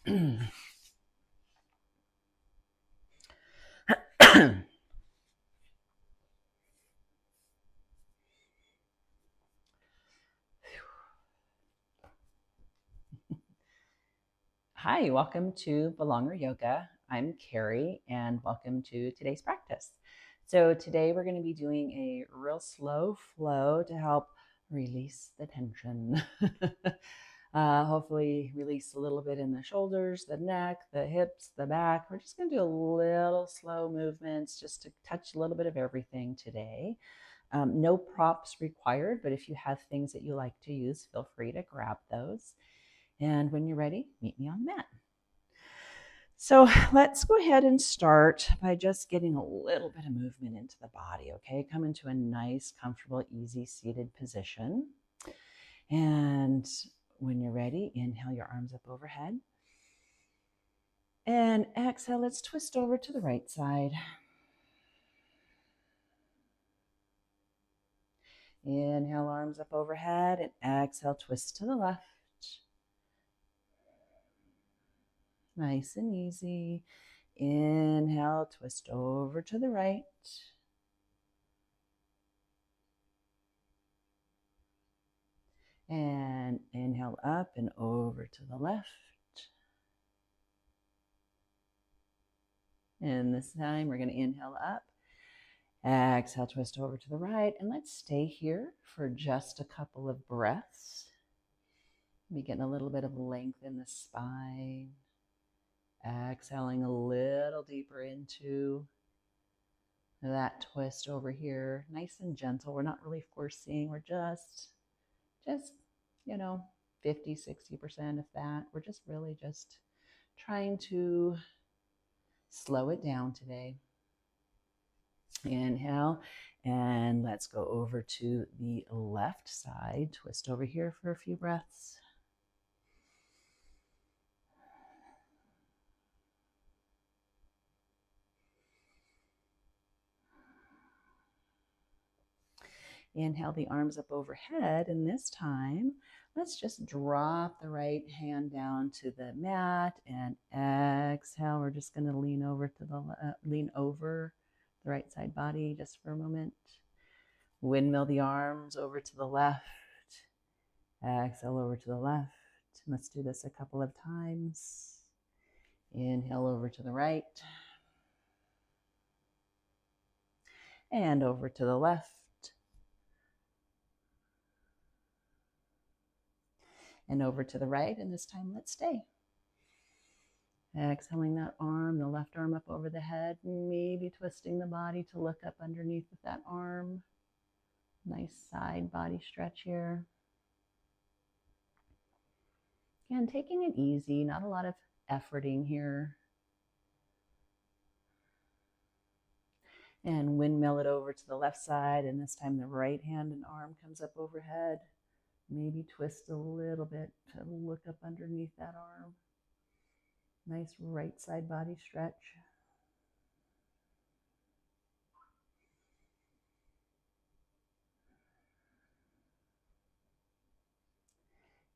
Hi, welcome to Belonger Yoga. I'm Carrie, and welcome to today's practice. So, today we're going to be doing a real slow flow to help release the tension. Hopefully, release a little bit in the shoulders, the neck, the hips, the back. We're just going to do a little slow movements just to touch a little bit of everything today. No props required, but if you have things that you like to use, feel free to grab those. And when you're ready, meet me on the mat. So let's go ahead and start by just getting a little bit of movement into the body, okay? Come into a nice, comfortable, easy seated position. And when you're ready, inhale your arms up overhead. And exhale, let's twist over to the right side. Inhale, arms up overhead, and exhale, twist to the left. Nice and easy. Inhale, twist over to the right. And inhale up and over to the left. And this time we're going to inhale up. Exhale, twist over to the right. And let's stay here for just a couple of breaths. Be getting a little bit of length in the spine. Exhaling a little deeper into that twist over here. Nice and gentle. We're not really forcing. We're just 50, 60% of that. We're just really just trying to slow it down today. Inhale, and let's go over to the left side. Twist over here for a few breaths. Inhale the arms up overhead, and this time let's just drop the right hand down to the mat and exhale. We're just going to lean over the right side body just for a moment. Windmill the arms over to the left. Exhale over to the left. Let's do this a couple of times. Inhale over to the right. And over to the left. And over to the right, and this time let's stay. Exhaling that arm, the left arm up over the head, maybe twisting the body to look up underneath with that arm. Nice side body stretch here. Again, taking it easy, not a lot of efforting here. And windmill it over to the left side, and this time the right hand and arm comes up overhead. Maybe twist a little bit to look up underneath that arm. Nice right side body stretch.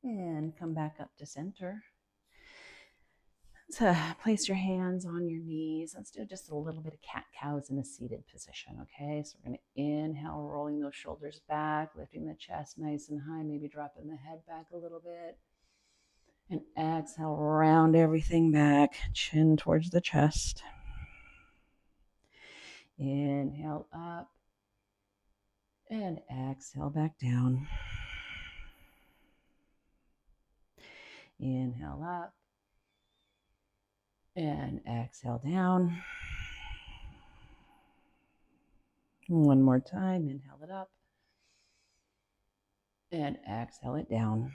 And come back up to center. So place your hands on your knees. Let's do just a little bit of cat-cows in a seated position, okay? So we're going to inhale, rolling those shoulders back, lifting the chest nice and high, maybe dropping the head back a little bit. And exhale, round everything back, chin towards the chest. Inhale up and exhale back down. Inhale up and exhale down. One more time, inhale it up and exhale it down.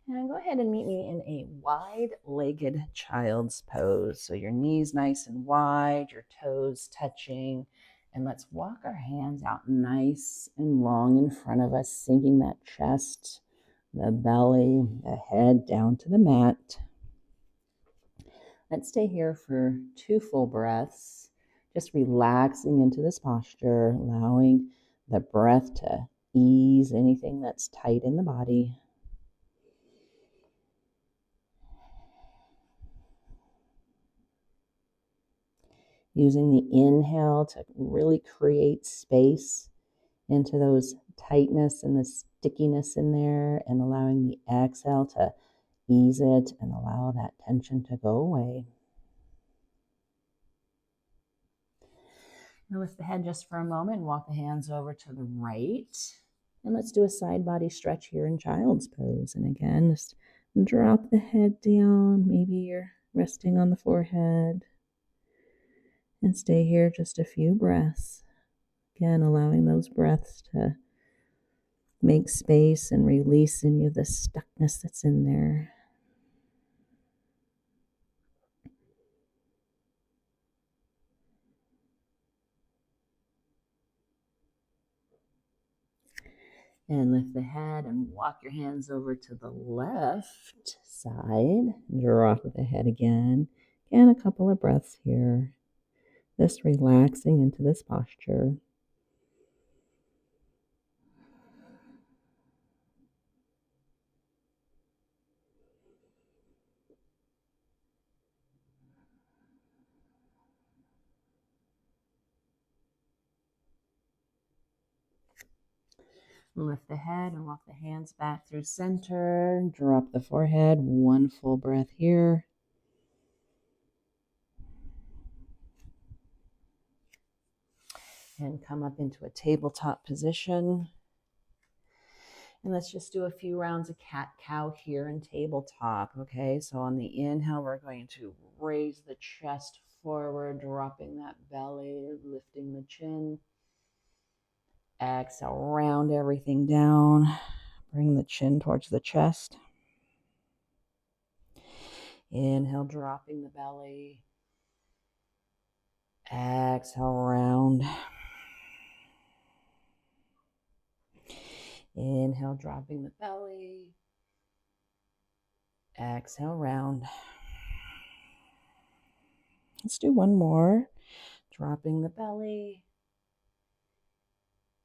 And go ahead and meet me in a wide-legged child's pose. So your knees nice and wide, your toes touching. And let's walk our hands out nice and long in front of us, sinking that chest, the belly, the head down to the mat. Let's stay here for 2 full breaths, just relaxing into this posture, allowing the breath to ease anything that's tight in the body. Using the inhale to really create space into those tightness and the stickiness in there, and allowing the exhale to ease it and allow that tension to go away. Now lift the head just for a moment, walk the hands over to the right. And let's do a side body stretch here in child's pose. And again, just drop the head down. Maybe you're resting on the forehead. And stay here just a few breaths. Again, allowing those breaths to make space and release any of the stuckness that's in there. And lift the head and walk your hands over to the left side. Drop the head again. And a couple of breaths here. Just relaxing into this posture. Lift the head and walk the hands back through center. Drop the forehead. One full breath here. And come up into a tabletop position. And let's just do a few rounds of cat-cow here in tabletop, okay? So on the inhale, we're going to raise the chest forward, dropping that belly, lifting the chin. Exhale, round everything down. Bring the chin towards the chest. Inhale, dropping the belly. Exhale, round. Inhale, dropping the belly. Exhale, round. Let's do one more. Dropping the belly.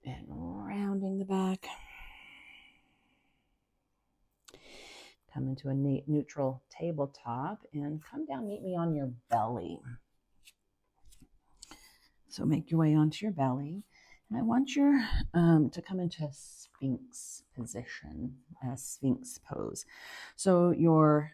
And rounding the back. Come into a neutral tabletop and come down, meet me on your belly. So make your way onto your belly. And I want you to come into a Sphinx position, a Sphinx pose. So your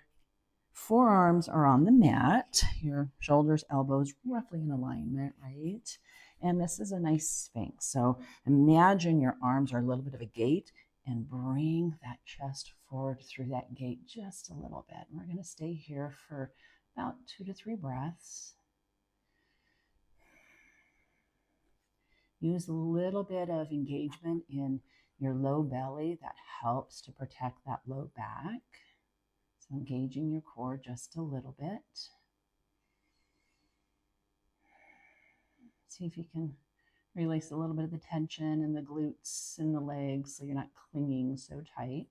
forearms are on the mat, your shoulders, elbows roughly in alignment, right? And this is a nice Sphinx. So imagine your arms are a little bit of a gate and bring that chest forward through that gate just a little bit. And we're going to stay here for about 2 to 3 breaths. Use a little bit of engagement in your low belly. That helps to protect that low back. So engaging your core just a little bit. See if you can release a little bit of the tension in the glutes and the legs so you're not clinging so tight.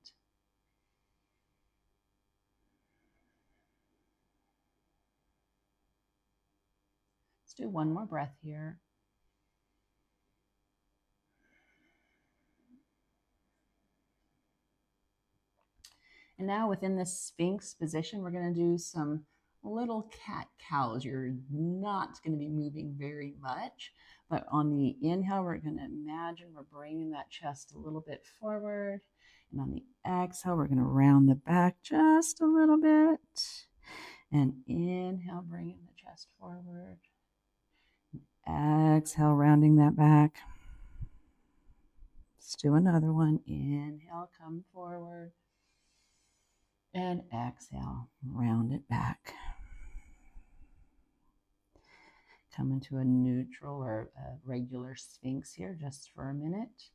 Let's do one more breath here. And now within this Sphinx position, we're going to do some little cat-cows. You're not going to be moving very much, but on the inhale, we're going to imagine we're bringing that chest a little bit forward. And on the exhale, we're going to round the back just a little bit. And inhale, bringing the chest forward. Exhale, rounding that back. Let's do another one. Inhale, come forward. And exhale, round it back. Come into a neutral or a regular Sphinx here just for a minute.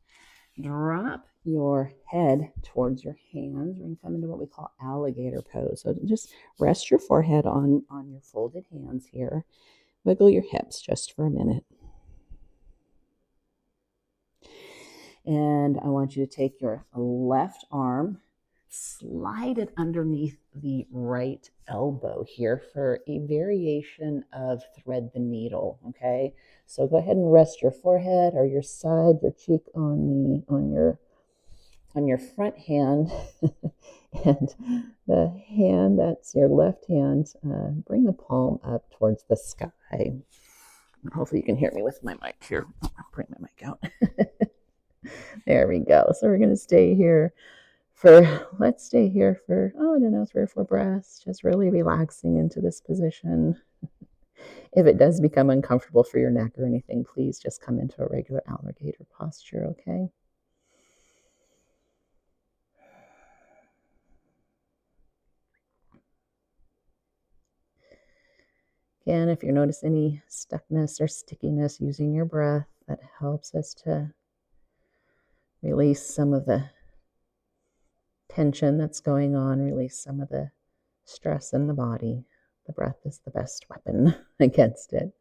Drop your head towards your hands. We're going to come into what we call alligator pose. So just rest your forehead on your folded hands here. Wiggle your hips just for a minute. And I want you to take your left arm slide it underneath the right elbow here for a variation of thread the needle, okay? So go ahead and rest your forehead or your side, your cheek on your front hand, and the hand that's your left hand, bring the palm up towards the sky. Hopefully you can hear me with my mic here. I'll bring my mic out. There we go. So we're going to stay here let's stay here for, I don't know, 3 or 4 breaths, just really relaxing into this position. If it does become uncomfortable for your neck or anything, please just come into a regular alligator posture, okay? Again, if you notice any stuckness or stickiness using your breath, that helps us to release some of the tension that's going on, release some of the stress in the body. The breath is the best weapon against it.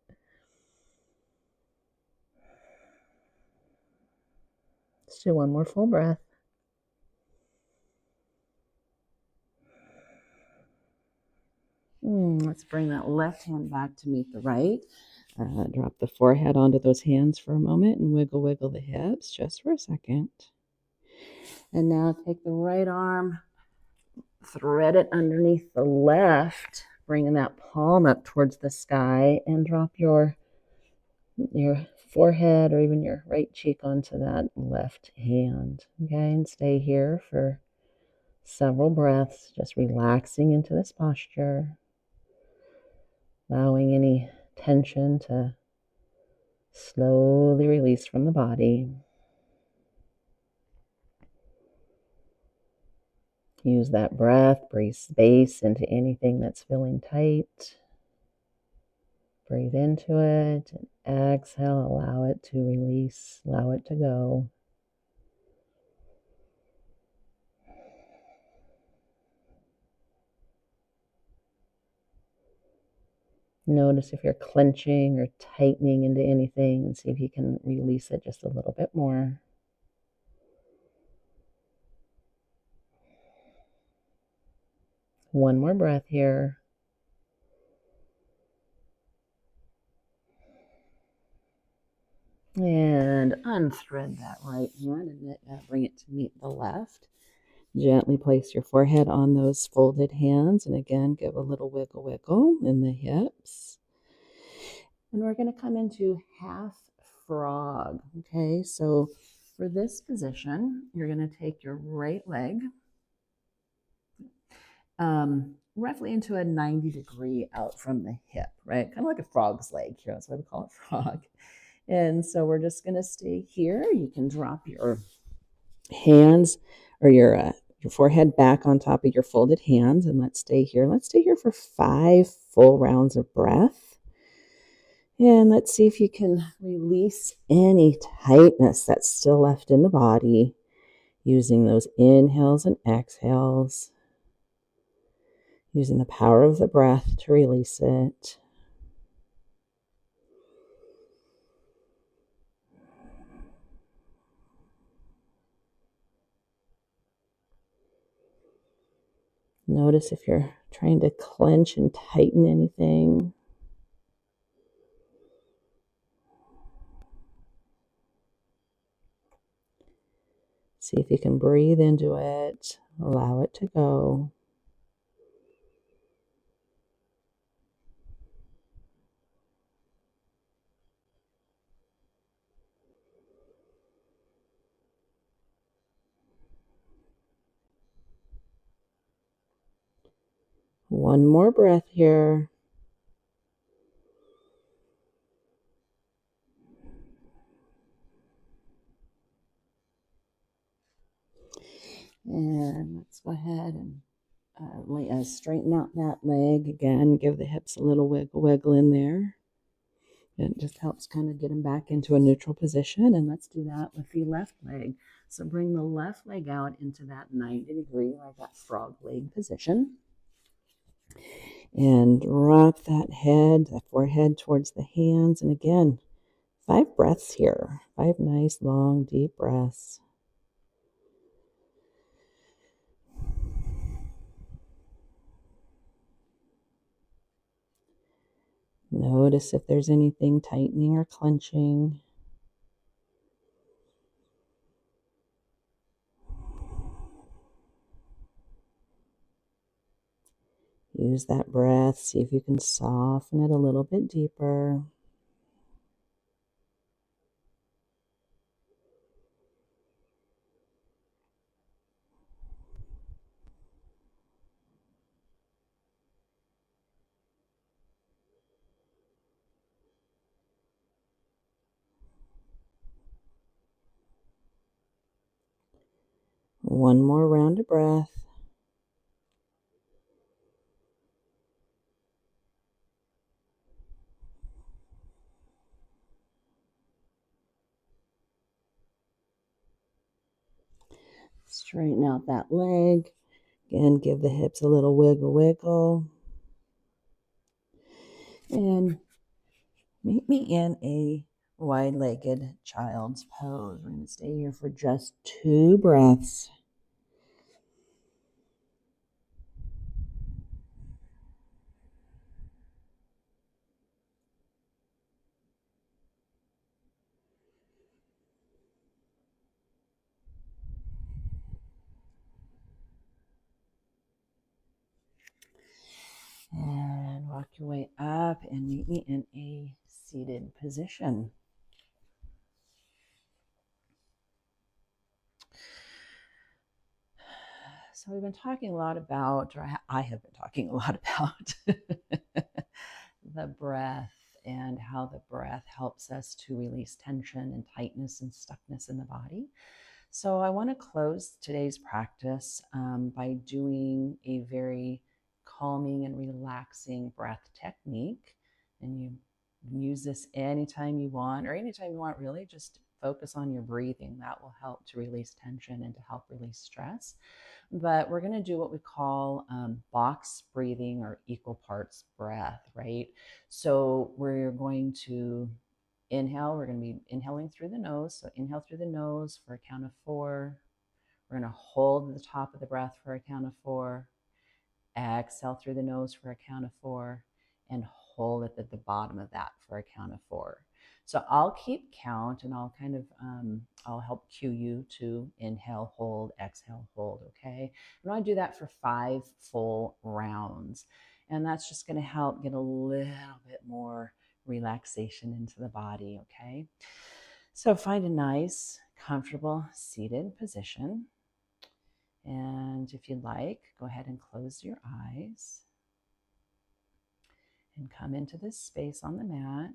Let's do one more full breath. Let's bring that left hand back to meet the right. Drop the forehead onto those hands for a moment and wiggle the hips just for a second. And now take the right arm, thread it underneath the left, bringing that palm up towards the sky, and drop your forehead or even your right cheek onto that left hand. Okay, and stay here for several breaths, just relaxing into this posture, allowing any tension to slowly release from the body. Use that breath, breathe space into anything that's feeling tight. Breathe into it and exhale, allow it to release, allow it to go. Notice if you're clenching or tightening into anything and see if you can release it just a little bit more. One more breath here. And unthread that right hand and bring it to meet the left. Gently place your forehead on those folded hands. And again, give a little wiggle in the hips. And we're going to come into half frog. Okay, so for this position, you're going to take your right leg roughly into a 90-degree out from the hip, right? Kind of like a frog's leg here. That's why we call it frog. And so we're just going to stay here. You can drop your hands or your forehead back on top of your folded hands, and let's stay here. Let's stay here for 5 full rounds of breath. And let's see if you can release any tightness that's still left in the body using those inhales and exhales, using the power of the breath to release it. Notice if you're trying to clench and tighten anything. See if you can breathe into it, allow it to go. One more breath here. And let's go ahead and straighten out that leg again. Give the hips a little wiggle in there. It just helps kind of get them back into a neutral position. And let's do that with the left leg. So bring the left leg out into that 90-degree, like that frog leg position. And drop that forehead towards the hands. And again, 5 breaths here. 5 nice, long, deep breaths. Notice if there's anything tightening or clenching. Use that breath. See if you can soften it a little bit deeper. One more round of breath. Straighten out that leg. Again, give the hips a little wiggle wiggle. And meet me in a wide-legged child's pose. We're going to stay here for just 2 breaths. And walk your way up and meet me in a seated position. So we've been talking a lot about, or I have been talking a lot about the breath and how the breath helps us to release tension and tightness and stuckness in the body. So I want to close today's practice by doing a very calming and relaxing breath technique. And you use this anytime you want, or anytime you want, really. Just focus on your breathing. That will help to release tension and to help release stress. But we're going to do what we call box breathing, or equal parts breath, right? So we're going to inhale. We're going to be inhaling through the nose. So inhale through the nose for a count of 4. We're going to hold at the top of the breath for a count of 4. Exhale through the nose for a count of 4. And hold it at the bottom of that for a count of 4. So I'll keep count, and I'll kind of, I'll help cue you to inhale, hold, exhale, hold, okay? And I do that for 5 full rounds. And that's just going to help get a little bit more relaxation into the body, okay? So find a nice, comfortable seated position. And if you'd like, go ahead and close your eyes and come into this space on the mat.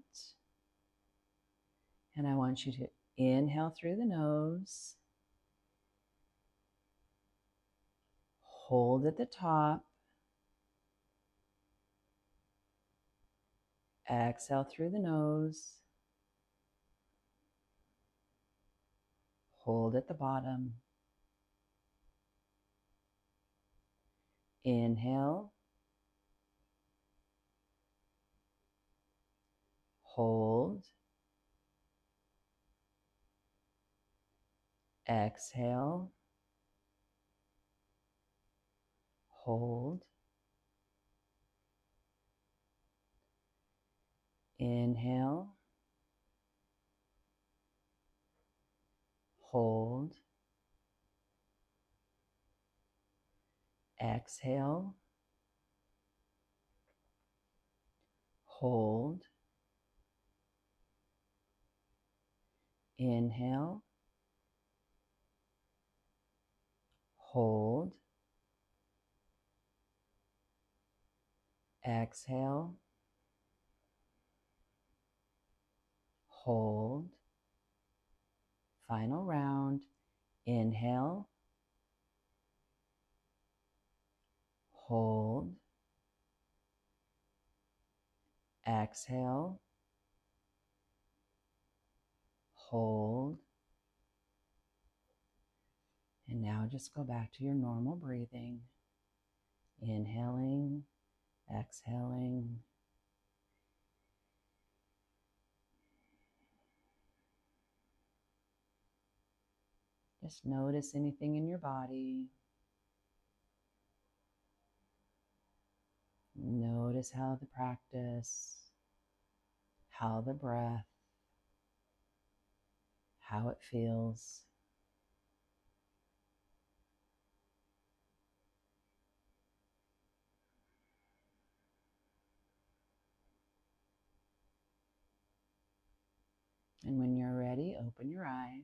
And I want you to inhale through the nose, hold at the top, exhale through the nose, hold at the bottom, inhale, hold, exhale, hold, inhale, hold, exhale, hold, inhale, hold, exhale, hold. Final round. Inhale, hold, exhale, hold. And now just go back to your normal breathing. Inhaling, exhaling. Just notice anything in your body. Notice how the practice how the breath, how it feels. And when you're ready, open your eyes.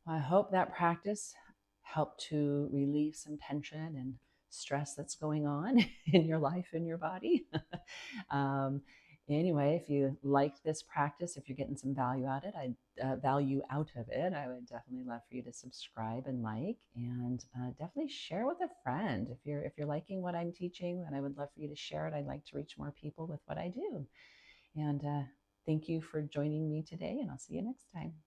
Well, I hope that practice helped to relieve some tension and stress that's going on in your life, in your body. um, anyway, if you liked this practice, if you're getting some value out of it, I would definitely love for you to subscribe and like, and definitely share with a friend. If you're liking what I'm teaching, then I would love for you to share it. I'd like to reach more people with what I do. And thank you for joining me today, and I'll see you next time.